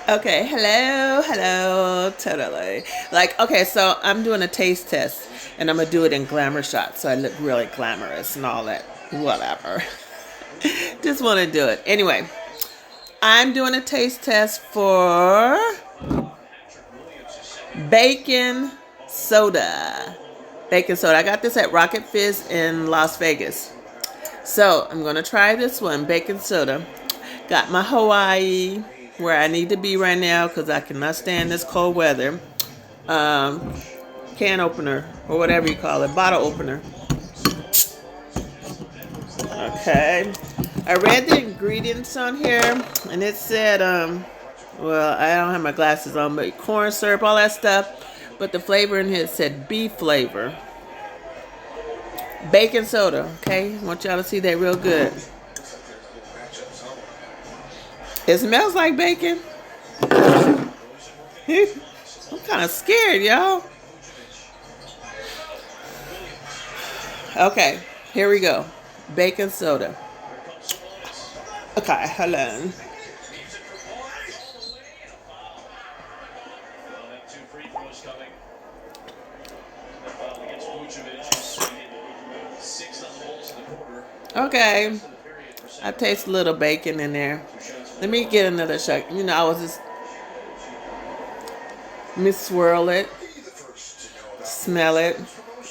Okay, hello, totally. Like, okay, so I'm doing a taste test, and I'm gonna do it in glamour shots, so I look really glamorous and all that. Whatever. Just want to do it anyway. I'm doing a taste test for bacon soda. Bacon soda. I got this at Rocket Fizz in Las Vegas. So I'm gonna try this one, bacon soda. Got my Hawaii where I need to be right now because I cannot stand this cold weather. Um, can opener or whatever you call it, bottle opener. Okay. I read the ingredients on here and it said, well, I don't have my glasses on, but corn syrup, all that stuff. But the flavor in here said beef flavor. Bacon soda, okay? I want y'all to see that real good. It smells like bacon. I'm kind of scared, y'all. Okay, here we go. Bacon soda. Okay, hold on. Okay, I taste a little bacon in there. Let me get another shot. You know, I was just let me swirl it, smell it.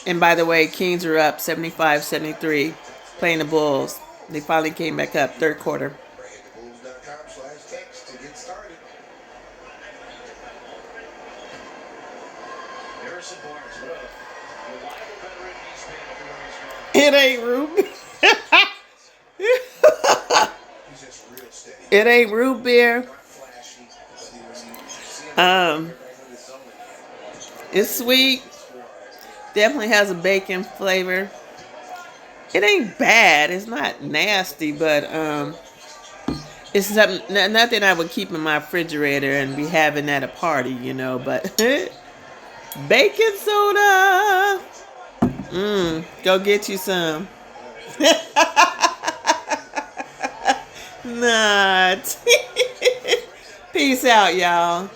And by the way, Kings are up 75-73, playing the Bulls. They finally came back up third quarter. It ain't root beer. It ain't root beer. It's sweet. Definitely has a bacon flavor. It ain't bad. It's not nasty, but it's nothing I would keep in my refrigerator and be having at a party, you know. But bacon soda. Go get you some. Not. Peace out, y'all.